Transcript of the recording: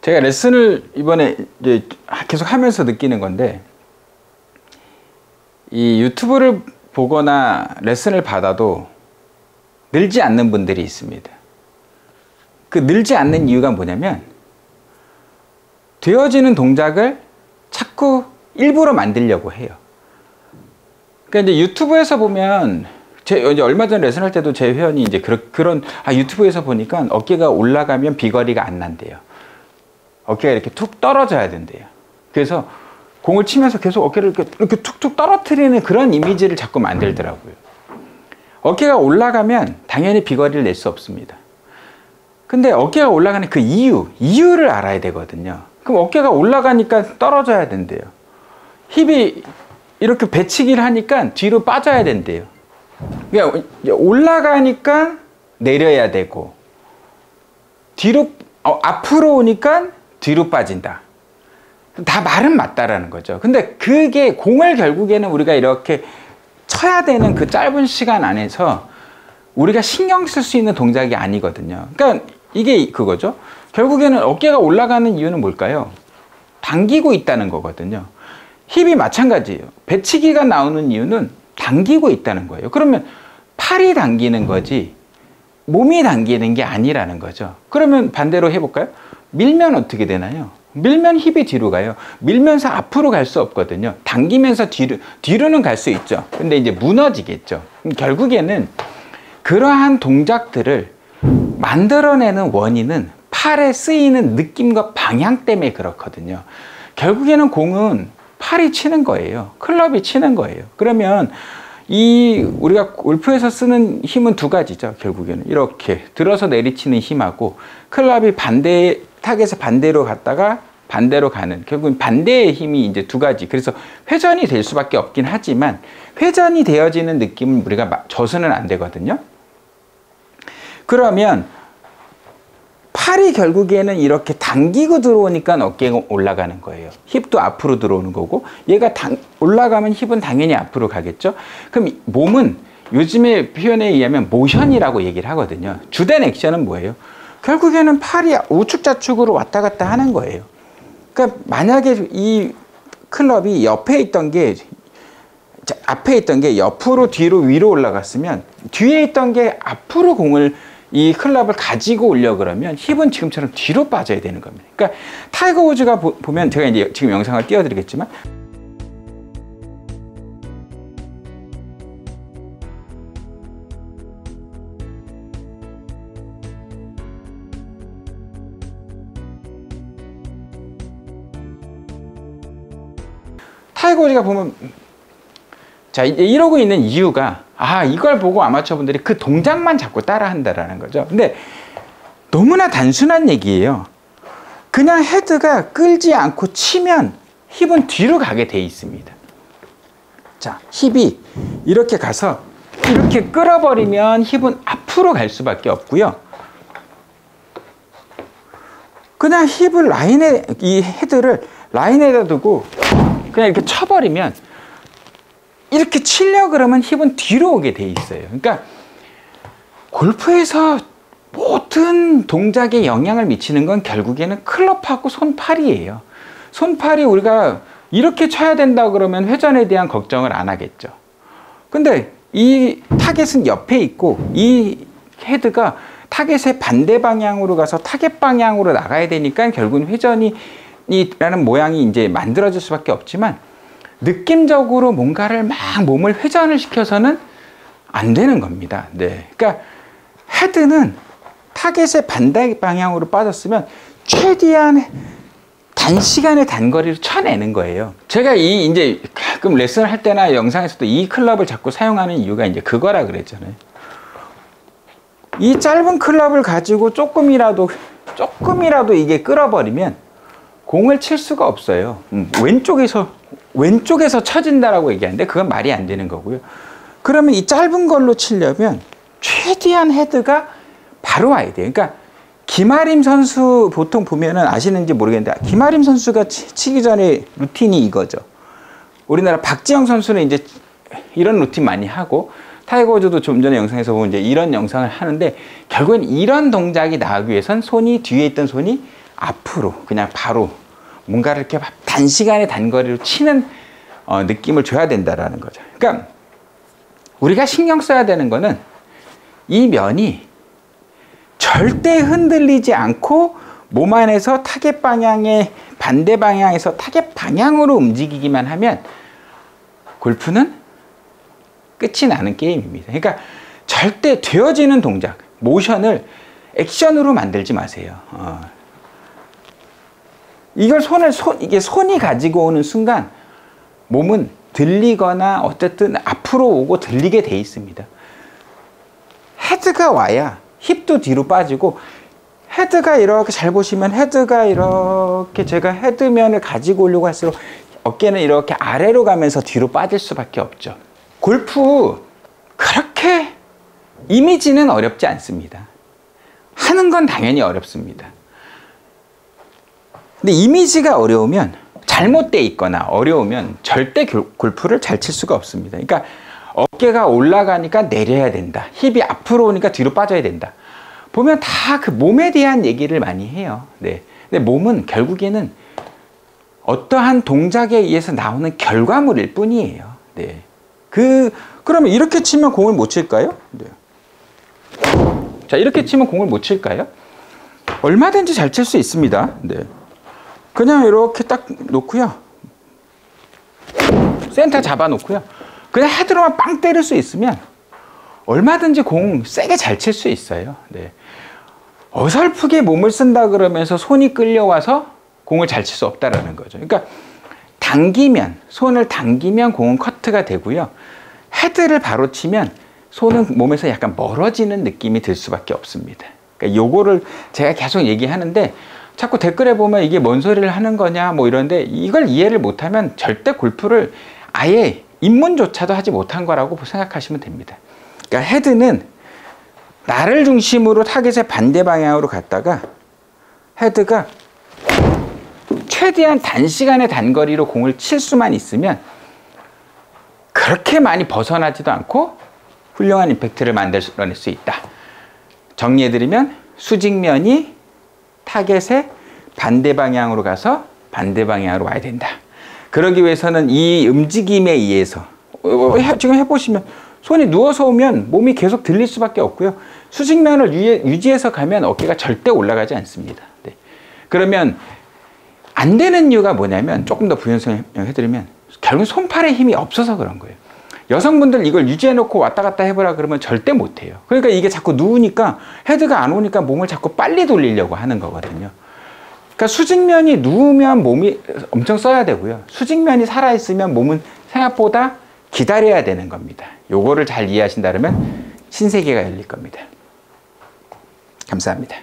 제가 레슨을 이번에 이제 계속 하면서 느끼는 건데, 이 유튜브를 보거나 레슨을 받아도 늘지 않는 분들이 있습니다. 그 늘지 않는 이유가 뭐냐면, 되어지는 동작을 자꾸 일부러 만들려고 해요. 그러니까 이제 유튜브에서 보면, 이제 얼마 전 레슨할 때도 제 회원이 이제 유튜브에서 보니까 어깨가 올라가면 비거리가 안 난대요. 어깨가 이렇게 툭 떨어져야 된대요. 그래서 공을 치면서 계속 어깨를 이렇게 툭툭 떨어뜨리는 그런 이미지를 자꾸 만들더라고요. 어깨가 올라가면 당연히 비거리를 낼 수 없습니다. 근데 어깨가 올라가는 그 이유를 알아야 되거든요. 그럼 어깨가 올라가니까 떨어져야 된대요. 힙이 이렇게 배치기를 하니까 뒤로 빠져야 된대요. 그러니까 올라가니까 내려야 되고, 앞으로 오니까 뒤로 빠진다. 다 말은 맞다라는 거죠. 근데 그게 공을 결국에는 우리가 이렇게 쳐야 되는 그 짧은 시간 안에서 우리가 신경 쓸 수 있는 동작이 아니거든요. 그러니까 이게 그거죠. 결국에는 어깨가 올라가는 이유는 뭘까요? 당기고 있다는 거거든요. 힙이 마찬가지예요. 배치기가 나오는 이유는 당기고 있다는 거예요. 그러면 팔이 당기는 거지 몸이 당기는 게 아니라는 거죠. 그러면 반대로 해볼까요? 밀면 어떻게 되나요? 밀면 힙이 뒤로 가요. 밀면서 앞으로 갈 수 없거든요. 당기면서 뒤로는 갈 수 있죠. 근데 이제 무너지겠죠. 결국에는 그러한 동작들을 만들어내는 원인은 팔에 쓰이는 느낌과 방향 때문에 그렇거든요. 결국에는 공은 팔이 치는 거예요. 클럽이 치는 거예요. 그러면 우리가 골프에서 쓰는 힘은 두 가지죠. 결국에는 이렇게 들어서 내리치는 힘하고, 클럽이 타겟에서 반대로 갔다가 반대로 가는, 결국은 반대의 힘이 이제 두 가지. 그래서 회전이 될 수밖에 없긴 하지만, 회전이 되어지는 느낌은 우리가 져서는 안 되거든요. 그러면 팔이 결국에는 이렇게 당기고 들어오니까 어깨가 올라가는 거예요. 힙도 앞으로 들어오는 거고, 얘가 올라가면 힙은 당연히 앞으로 가겠죠. 그럼 몸은 요즘의 표현에 의하면 모션이라고 얘기를 하거든요. 주된 액션은 뭐예요? 결국에는 팔이 우측 좌측으로 왔다 갔다 하는 거예요. 그러니까 만약에 이 클럽이 앞에 있던 게 옆으로 뒤로 위로 올라갔으면, 뒤에 있던 게 앞으로 이 클럽을 가지고 오려고 그러면 힙은 지금처럼 뒤로 빠져야 되는 겁니다. 그러니까 타이거 우즈가 보면, 제가 이제 지금 영상을 띄워드리겠지만, 타이거 우즈가 보면, 자, 이러고 있는 이유가, 이걸 보고 아마추어분들이 그 동작만 자꾸 따라 한다라는 거죠. 근데 너무나 단순한 얘기예요. 그냥 헤드가 끌지 않고 치면 힙은 뒤로 가게 돼 있습니다. 자, 힙이 이렇게 가서 이렇게 끌어버리면 힙은 앞으로 갈 수밖에 없고요. 그냥 이 헤드를 라인에다 두고 그냥 이렇게 쳐버리면, 이렇게 치려고 그러면 힙은 뒤로 오게 돼 있어요. 그러니까 골프에서 모든 동작에 영향을 미치는 건 결국에는 클럽하고 손팔이에요. 손팔이 우리가 이렇게 쳐야 된다고 그러면 회전에 대한 걱정을 안 하겠죠. 근데 이 타겟은 옆에 있고, 이 헤드가 타겟의 반대 방향으로 가서 타겟 방향으로 나가야 되니까 결국은 회전이라는 모양이 이제 만들어질 수밖에 없지만, 느낌적으로 뭔가를 막 몸을 회전을 시켜서는 안 되는 겁니다. 네. 그러니까 헤드는 타겟의 반대 방향으로 빠졌으면 최대한 단시간에 단거리로 쳐내는 거예요. 제가 이제 가끔 레슨을 할 때나 영상에서도 이 클럽을 자꾸 사용하는 이유가 이제 그거라 그랬잖아요. 이 짧은 클럽을 가지고 조금이라도 이게 끌어버리면 공을 칠 수가 없어요. 왼쪽에서 쳐진다라고 얘기하는데 그건 말이 안 되는 거고요. 그러면 이 짧은 걸로 치려면 최대한 헤드가 바로 와야 돼요. 그러니까 김아림 선수 보통 보면은 아시는지 모르겠는데, 김아림 선수가 치기 전에 루틴이 이거죠. 우리나라 박지영 선수는 이제 이런 루틴 많이 하고, 타이거 우즈도 좀 전에 영상에서 보면 이제 이런 영상을 하는데, 결국엔 이런 동작이 나오기 위해선 뒤에 있던 손이 앞으로 그냥 바로 뭔가를 이렇게 단시간에 단거리로 치는 느낌을 줘야 된다라는 거죠. 그러니까 우리가 신경 써야 되는 거는 이 면이 절대 흔들리지 않고 몸 안에서 타겟 방향의 반대 방향에서 타겟 방향으로 움직이기만 하면 골프는 끝이 나는 게임입니다. 그러니까 절대 되어지는 동작, 모션을 액션으로 만들지 마세요. 이걸 이게 손이 가지고 오는 순간 몸은 들리거나 어쨌든 앞으로 오고 들리게 돼 있습니다. 헤드가 와야 힙도 뒤로 빠지고, 헤드가 이렇게 잘 보시면 헤드가 이렇게 제가 헤드면을 가지고 오려고 할수록 어깨는 이렇게 아래로 가면서 뒤로 빠질 수밖에 없죠. 골프 그렇게 이미지는 어렵지 않습니다. 하는 건 당연히 어렵습니다. 근데 이미지가 어려우면, 잘못돼 있거나 어려우면 절대 골프를 잘 칠 수가 없습니다. 그러니까 어깨가 올라가니까 내려야 된다. 힙이 앞으로 오니까 뒤로 빠져야 된다. 보면 다 그 몸에 대한 얘기를 많이 해요. 네. 근데 몸은 결국에는 어떠한 동작에 의해서 나오는 결과물일 뿐이에요. 네. 그러면 이렇게 치면 공을 못 칠까요? 네. 자, 이렇게 치면 공을 못 칠까요? 얼마든지 잘 칠 수 있습니다. 네. 그냥 이렇게 딱 놓고요. 센터 잡아 놓고요. 그냥 헤드로만 빵 때릴 수 있으면 얼마든지 공 세게 잘 칠 수 있어요. 네. 어설프게 몸을 쓴다 그러면서 손이 끌려와서 공을 잘 칠 수 없다라는 거죠. 그러니까 손을 당기면 공은 커트가 되고요. 헤드를 바로 치면 손은 몸에서 약간 멀어지는 느낌이 들 수밖에 없습니다. 그러니까 요거를 제가 계속 얘기하는데 자꾸 댓글에 보면 이게 뭔 소리를 하는 거냐 뭐 이런데, 이걸 이해를 못하면 절대 골프를 아예 입문조차도 하지 못한 거라고 생각하시면 됩니다. 그러니까 헤드는 나를 중심으로 타겟의 반대 방향으로 갔다가 헤드가 최대한 단시간의 단거리로 공을 칠 수만 있으면 그렇게 많이 벗어나지도 않고 훌륭한 임팩트를 만들어낼 수 있다. 정리해드리면 수직면이 타겟의 반대 방향으로 가서 반대 방향으로 와야 된다. 그러기 위해서는 이 움직임에 의해서 지금 해보시면 손이 누워서 오면 몸이 계속 들릴 수밖에 없고요. 수직면을 유지해서 가면 어깨가 절대 올라가지 않습니다. 네. 그러면 안 되는 이유가 뭐냐면, 조금 더 부연 설명해드리면 결국 손팔에 힘이 없어서 그런 거예요. 여성분들 이걸 유지해놓고 왔다 갔다 해보라 그러면 절대 못해요. 그러니까 이게 자꾸 누우니까 헤드가 안 오니까 몸을 자꾸 빨리 돌리려고 하는 거거든요. 그러니까 수직면이 누우면 몸이 엄청 써야 되고요. 수직면이 살아있으면 몸은 생각보다 기다려야 되는 겁니다. 요거를 잘 이해하신다면 신세계가 열릴 겁니다. 감사합니다.